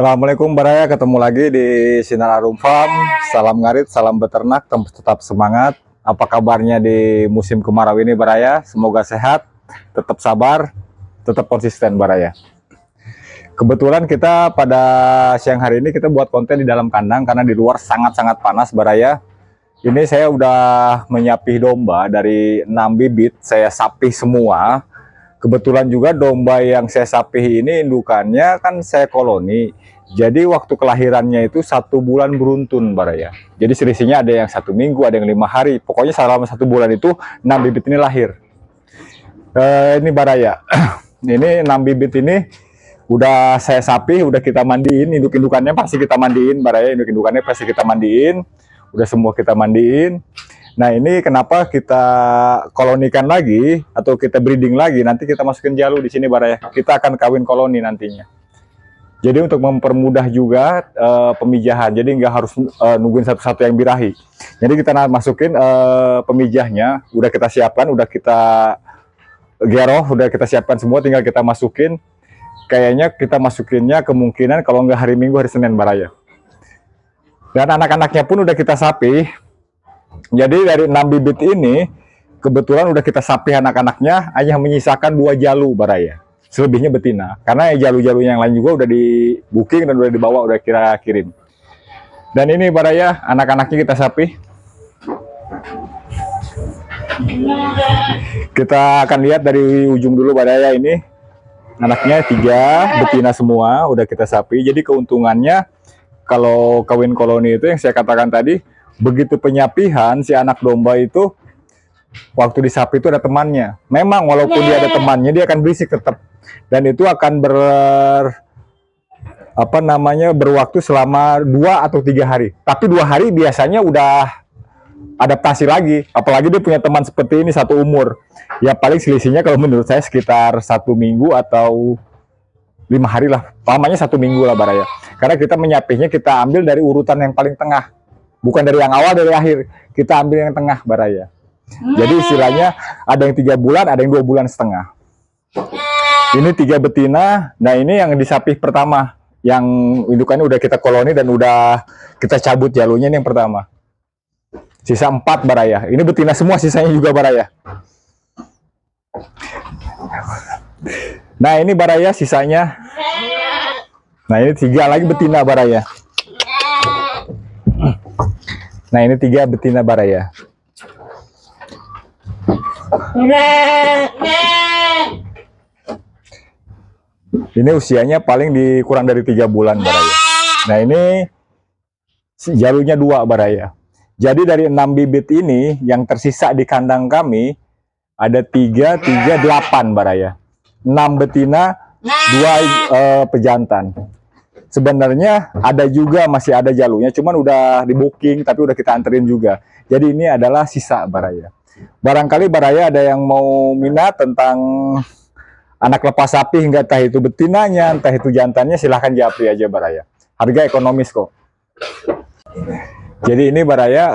Assalamualaikum Baraya, ketemu lagi di Sinar Arum Farm. Salam ngarit, salam beternak, tetap semangat. Apa kabarnya di musim kemarau ini Baraya? Semoga sehat, tetap sabar, tetap konsisten Baraya. Kebetulan kita pada siang hari ini kita buat konten di dalam kandang karena di luar sangat-sangat panas Baraya. Ini saya udah menyapih domba dari 6 bibit, saya sapih semua. Kebetulan juga domba yang saya sapih ini indukannya kan saya koloni. Jadi waktu kelahirannya itu 1 bulan beruntun Baraya. Jadi selisihnya ada yang 1 minggu, ada yang 5 hari. Pokoknya selama 1 bulan itu 6 bibit ini lahir. Ini Baraya. Ini 6 bibit ini udah saya sapih, udah kita mandiin. Induk-indukannya pasti kita mandiin Baraya. Induk-indukannya pasti kita mandiin. Udah semua kita mandiin. Nah ini kenapa kita kolonikan lagi atau kita breeding lagi, nanti kita masukin jalu di sini Baraya. Kita akan kawin koloni nantinya. Jadi untuk mempermudah juga pemijahan, jadi nggak harus nungguin satu-satu yang birahi. Jadi kita masukin pemijahnya, udah kita siapkan, udah kita geroh, udah kita siapkan semua, tinggal kita masukin. Kayaknya kita masukinnya kemungkinan kalau nggak hari Minggu, hari Senin Baraya. Dan anak-anaknya pun udah kita sapih. Jadi dari 6 bibit ini kebetulan udah kita sapih anak-anaknya, hanya menyisakan 2 jalu Baraya. Selebihnya betina. Karena jalu-jalu yang lain juga udah di booking dan udah dibawa, udah kita kirim. Dan ini Baraya, anak-anaknya kita sapih. Kita akan lihat dari ujung dulu Baraya ini. Anaknya 3, betina semua, udah kita sapih. Jadi keuntungannya kalau kawin koloni itu yang saya katakan tadi, begitu penyapihan si anak domba itu waktu disapi itu ada temannya. Memang walaupun dia ada temannya, dia akan berisik tetap. Dan itu akan berwaktu selama 2 atau 3 hari. Tapi 2 hari biasanya udah adaptasi lagi. Apalagi dia punya teman seperti ini satu umur. Ya paling selisihnya kalau menurut saya sekitar 1 minggu atau 5 hari lah. Lamanya 1 minggu lah Baraya. Karena kita menyapihnya kita ambil dari urutan yang paling tengah. Bukan dari yang awal, dari akhir. Kita ambil yang tengah Baraya. Jadi istilahnya ada yang 3 bulan, ada yang 2,5 bulan. Ini 3 betina. Nah ini yang disapih pertama. Yang indukannya udah kita koloni dan udah kita cabut jalunya, ini yang pertama. Sisa 4 Baraya. Ini betina semua, sisanya juga Baraya. Nah ini Baraya sisanya. Nah ini 3 lagi betina Baraya. Nah ini 3 betina Baraya. Ini usianya paling kurang dari 3 bulan Baraya. Nah ini jalunya 2 Baraya. Jadi dari 6 bibit ini yang tersisa di kandang kami ada 3, 8 Baraya. 6 betina, 2 pejantan. Sebenarnya ada juga masih ada jalunya, cuman udah di booking tapi udah kita anterin juga. Jadi ini adalah sisa Baraya. Barangkali Baraya ada yang mau minat tentang anak lepas sapi, hingga entah itu betinanya, entah itu jantannya, silahkan japri aja Baraya. Harga ekonomis kok. Jadi ini Baraya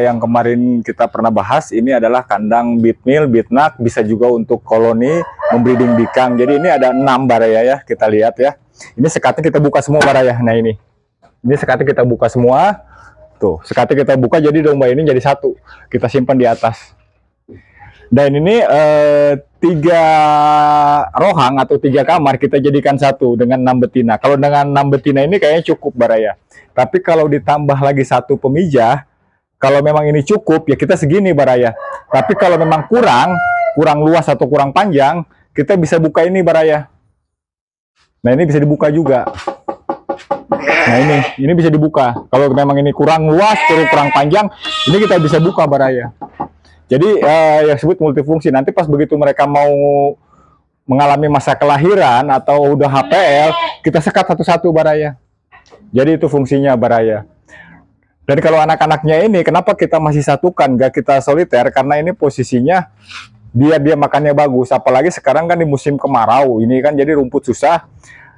yang kemarin kita pernah bahas, ini adalah kandang bitmil, bitnak, bisa juga untuk koloni, membreeding bikang. Jadi ini ada 6 Baraya ya, kita lihat ya. Ini sekatnya kita buka semua Baraya. Nah ini sekatnya kita buka semua. Tuh, sekatnya kita buka jadi domba ini jadi 1. Kita simpan di atas. Dan ini 3 rohang atau 3 kamar kita jadikan 1 dengan 6 betina. Kalau dengan 6 betina ini kayaknya cukup Baraya. Tapi kalau ditambah lagi 1 pemijah, kalau memang ini cukup ya kita segini Baraya. Tapi kalau memang kurang luas atau kurang panjang, kita bisa buka ini Baraya. Nah ini bisa dibuka juga. Nah ini bisa dibuka. Kalau memang ini kurang luas, kurang panjang, ini kita bisa buka Baraya. Jadi yang disebut multifungsi. Nanti pas begitu mereka mau mengalami masa kelahiran atau udah HPL, kita sekat satu-satu Baraya. Jadi itu fungsinya Baraya. Dan kalau anak-anaknya ini, kenapa kita masih satukan, gak kita soliter? Karena ini posisinya biar dia makannya bagus. Apalagi sekarang kan di musim kemarau, ini kan jadi rumput susah.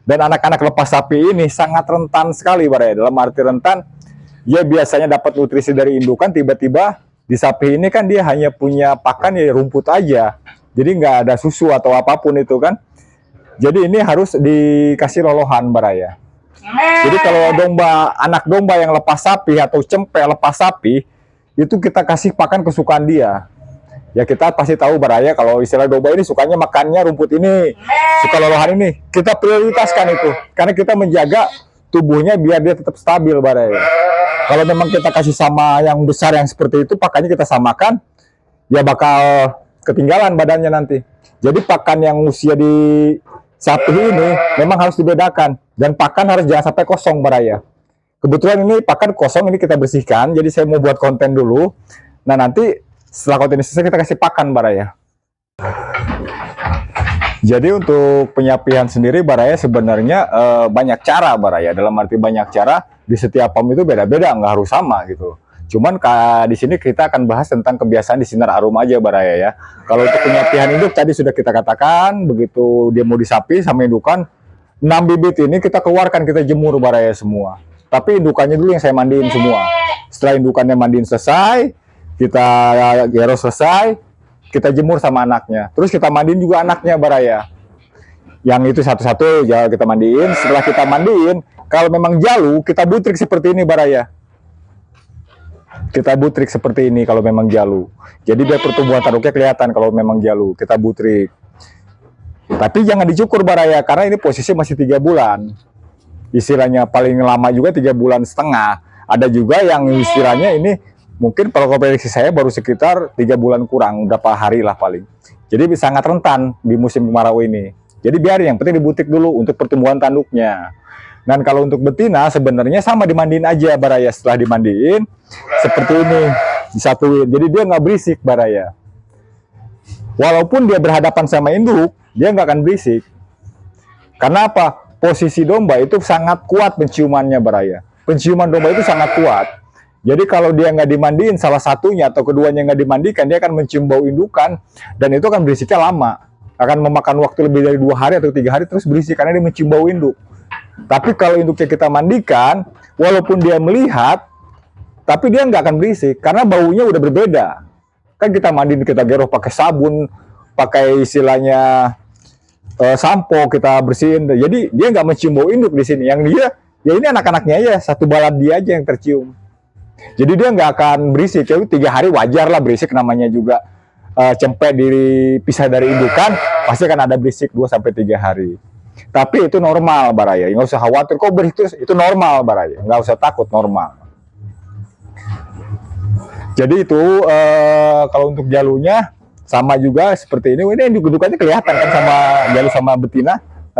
Dan anak-anak lepas sapi ini sangat rentan sekali Baraya. Dalam arti rentan, dia biasanya dapat nutrisi dari indukan, tiba-tiba di sapi ini kan dia hanya punya pakan ya rumput aja. Jadi nggak ada susu atau apapun itu kan. Jadi ini harus dikasih lolohan Baraya. Jadi kalau anak domba yang lepas sapi atau cempe lepas sapi, itu kita kasih pakan kesukaan dia. Ya kita pasti tahu baraya kalau istilah domba ini sukanya makannya rumput ini, suka lolohan ini. Kita prioritaskan itu, karena kita menjaga tubuhnya biar dia tetap stabil baraya. Kalau memang kita kasih sama yang besar yang seperti itu, pakannya kita samakan, ya bakal ketinggalan badannya nanti. Jadi pakan yang usia di sapi ini memang harus dibedakan, dan pakan harus jangan sampai kosong baraya. Kebetulan ini pakan kosong, ini kita bersihkan, jadi saya mau buat konten dulu. Nah nanti setelah konten ini selesai kita kasih pakan baraya. Jadi untuk penyapian sendiri baraya sebenarnya banyak cara baraya. Dalam arti banyak cara, di setiap farm itu beda-beda, nggak harus sama gitu. Cuman di sini kita akan bahas tentang kebiasaan di Sinar Arum aja baraya ya. Kalau untuk penyapian induk tadi sudah kita katakan, begitu dia mau disapi sama indukan, 6 bibit ini kita keluarkan, kita jemur baraya semua. Tapi indukannya dulu yang saya mandiin semua. Setelah indukannya mandiin selesai, kita gero selesai, kita jemur sama anaknya. Terus kita mandiin juga anaknya baraya. Yang itu satu-satu ya kita mandiin. Setelah kita mandiin, kalau memang jalu, kita butrik seperti ini baraya. Kita butrik seperti ini kalau memang jalu. Jadi biar pertumbuhan tanduknya kelihatan kalau memang jalu. Kita butrik. Tapi jangan dicukur baraya, karena ini posisi masih 3 bulan. Istilahnya paling lama juga 3,5 bulan. Ada juga yang istilahnya ini mungkin kalau prediksi saya baru sekitar 3 bulan kurang, berapa hari lah paling. Jadi sangat rentan di musim kemarau ini. Jadi biar yang penting dibutik dulu untuk pertumbuhan tanduknya. Dan kalau untuk betina sebenarnya sama, dimandiin aja baraya. Setelah dimandiin seperti ini, disatuin. Jadi dia nggak berisik baraya. Walaupun dia berhadapan sama induk, dia nggak akan berisik. Karena apa? Posisi domba itu sangat kuat penciumannya baraya. Penciuman domba itu sangat kuat. Jadi kalau dia nggak dimandiin, salah satunya atau keduanya nggak dimandikan, dia akan mencium bau indukan, dan itu akan berisiknya lama. Akan memakan waktu lebih dari 2 hari atau 3 hari terus berisik, karena dia mencium bau induk. Tapi kalau induknya kita mandikan, walaupun dia melihat, tapi dia nggak akan berisik, karena baunya udah berbeda. Kan kita mandiin, kita geroh pakai sabun, pakai istilahnya sampo, kita bersihin. Jadi dia nggak mencium bau induk di sini. Yang dia, ya ini anak-anaknya aja, satu balad dia aja yang tercium. Jadi dia nggak akan berisik. Jadi 3 hari wajar lah berisik, namanya juga cempe dipisah dari indukan, pasti akan ada berisik 2-3 hari. Tapi itu normal baraya, nggak usah khawatir kok berisik, itu normal baraya, nggak usah takut, normal. Jadi itu kalau untuk jalunya sama juga seperti ini induk-indukannya kelihatan kan sama jalu sama betina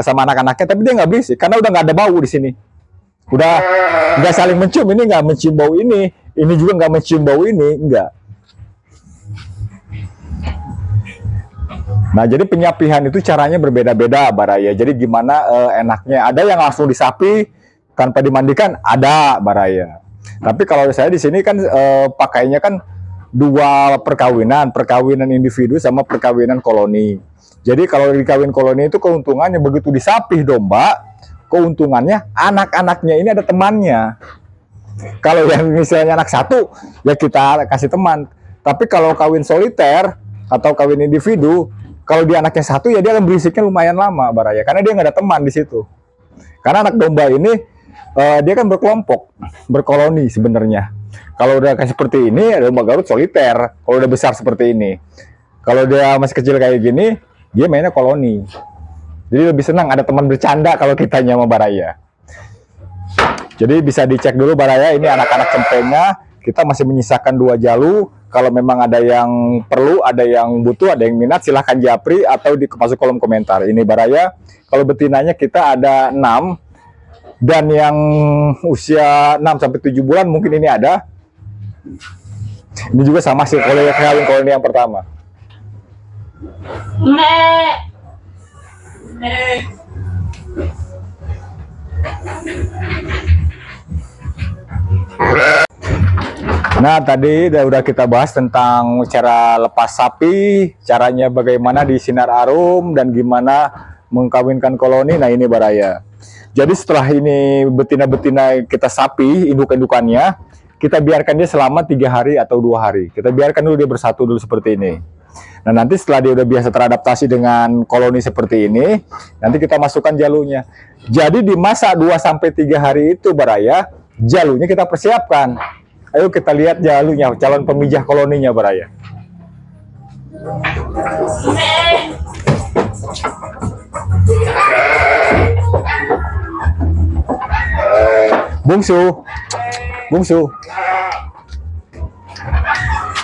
sama anak-anaknya, tapi dia nggak berisik karena udah nggak ada bau di sini. Udah nggak saling mencium, ini nggak mencium bau ini juga nggak mencium bau ini, enggak. Nah, jadi penyapihan itu caranya berbeda-beda baraya. Jadi gimana enaknya? Ada yang langsung disapi tanpa dimandikan, ada baraya. Tapi kalau saya di sini kan pakainya kan 2 perkawinan individu sama perkawinan koloni. Jadi kalau dikawin koloni itu keuntungannya begitu disapih domba, keuntungannya anak-anaknya ini ada temannya. Kalau yang misalnya anak satu, ya kita kasih teman. Tapi kalau kawin soliter atau kawin individu, kalau dia anaknya satu, ya dia akan berisiknya lumayan lama baraya, karena dia nggak ada teman di situ. Karena anak domba ini dia kan berkelompok, berkoloni sebenarnya. Kalau udah kayak seperti ini, domba Garut soliter. Kalau udah besar seperti ini, kalau dia masih kecil kayak gini, dia mainnya koloni. Jadi lebih senang ada teman bercanda kalau kitanya sama baraya. Jadi bisa dicek dulu baraya, ini anak-anak cempenya. Kita masih menyisakan 2 jalu. Kalau memang ada yang perlu, ada yang butuh, ada yang minat, silahkan japri atau masuk kolom komentar. Ini baraya. Kalau betinanya kita ada 6. Dan yang usia 6-7 bulan mungkin ini ada. Ini juga sama sih kalau koloni yang pertama. Nah, tadi udah kita bahas tentang cara lepas sapi, caranya bagaimana di Sinar Arum, dan gimana mengkawinkan koloni. Nah, ini baraya. Jadi setelah ini betina-betina kita sapi, induk-indukannya, kita biarkan dia selama 3 hari atau 2 hari. Kita biarkan dulu dia bersatu dulu seperti ini. Nah, nanti setelah dia udah biasa teradaptasi dengan koloni seperti ini, nanti kita masukkan jalurnya. Jadi di masa 2-3 hari itu Baraya, jalurnya kita persiapkan. Ayo kita lihat jalurnya, calon pemijah koloninya Baraya. Bungsu.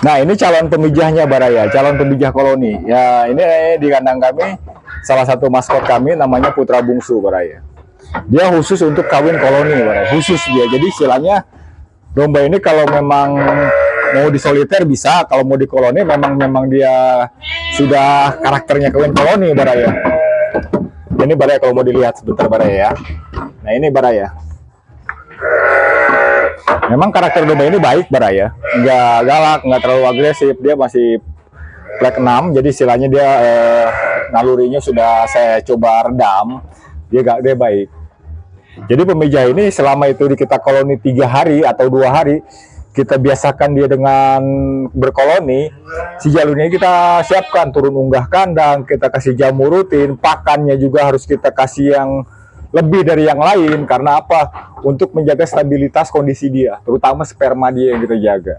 Nah, ini calon pemijahnya Baraya, calon pemijah koloni. Ya, ini di kandang kami salah satu maskot kami namanya Putra Bungsu Baraya. Dia khusus untuk kawin koloni Baraya, khusus dia. Jadi istilahnya domba ini kalau memang mau di soliter bisa, kalau mau di koloni memang dia sudah karakternya kawin koloni Baraya. Ini Baraya kalau mau dilihat sebentar Baraya ya. Nah, ini Baraya. Memang karakter domba ini baik Baraya, nggak galak, nggak terlalu agresif, dia masih plek 6, jadi istilahnya dia nalurinya sudah saya coba redam, dia baik. Jadi pemijah ini selama itu di kita koloni 3 hari atau 2 hari, kita biasakan dia dengan berkoloni, si jalurnya kita siapkan, turun unggah kandang, kita kasih jamu rutin, pakannya juga harus kita kasih yang lebih dari yang lain. Karena apa? Untuk menjaga stabilitas kondisi dia, terutama sperma dia yang kita jaga.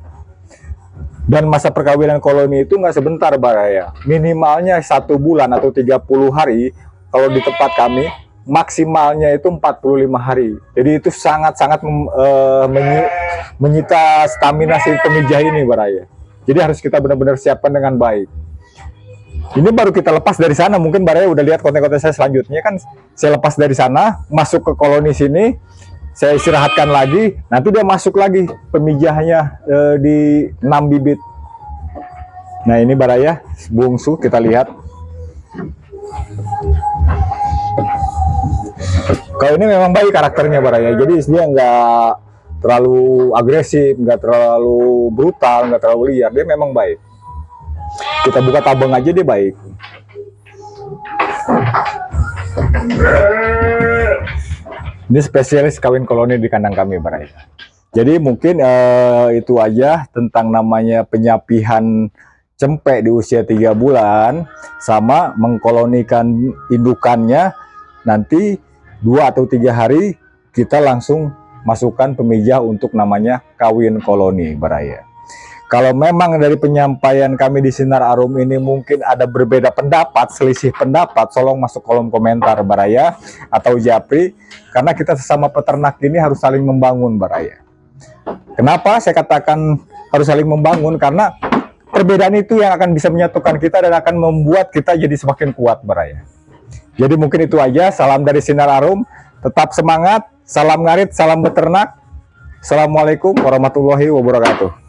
Dan masa perkawinan koloni itu nggak sebentar Baraya, minimalnya 1 bulan atau 30 hari. Kalau di tempat kami maksimalnya itu 45 hari. Jadi itu sangat-sangat menyita stamina si pemijah ini Baraya. Jadi harus kita benar-benar siapkan dengan baik. Ini baru kita lepas dari sana, mungkin Baraya udah lihat konten-konten saya selanjutnya kan. Saya lepas dari sana, masuk ke koloni sini, saya istirahatkan lagi, nanti dia masuk lagi pemijahnya di 6 bibit. Nah, ini Baraya Bungsu, kita lihat. Kalau ini memang baik karakternya Baraya, jadi dia nggak terlalu agresif, nggak terlalu brutal, nggak terlalu liar, dia memang baik. Kita buka tabung aja dia baik. Ini spesialis kawin koloni di kandang kami Baraya. Jadi mungkin itu aja tentang namanya penyapihan cempek di usia 3 bulan sama mengkolonikan indukannya. Nanti 2 atau 3 hari kita langsung masukkan pemijah untuk namanya kawin koloni Baraya. Kalau memang dari penyampaian kami di Sinar Arum ini mungkin ada berbeda pendapat, selisih pendapat, tolong masuk kolom komentar Baraya atau Japri, karena kita sesama peternak ini harus saling membangun Baraya. Kenapa saya katakan harus saling membangun? Karena perbedaan itu yang akan bisa menyatukan kita dan akan membuat kita jadi semakin kuat Baraya. Jadi mungkin itu aja, salam dari Sinar Arum, tetap semangat, salam ngarit, salam beternak. Assalamualaikum warahmatullahi wabarakatuh.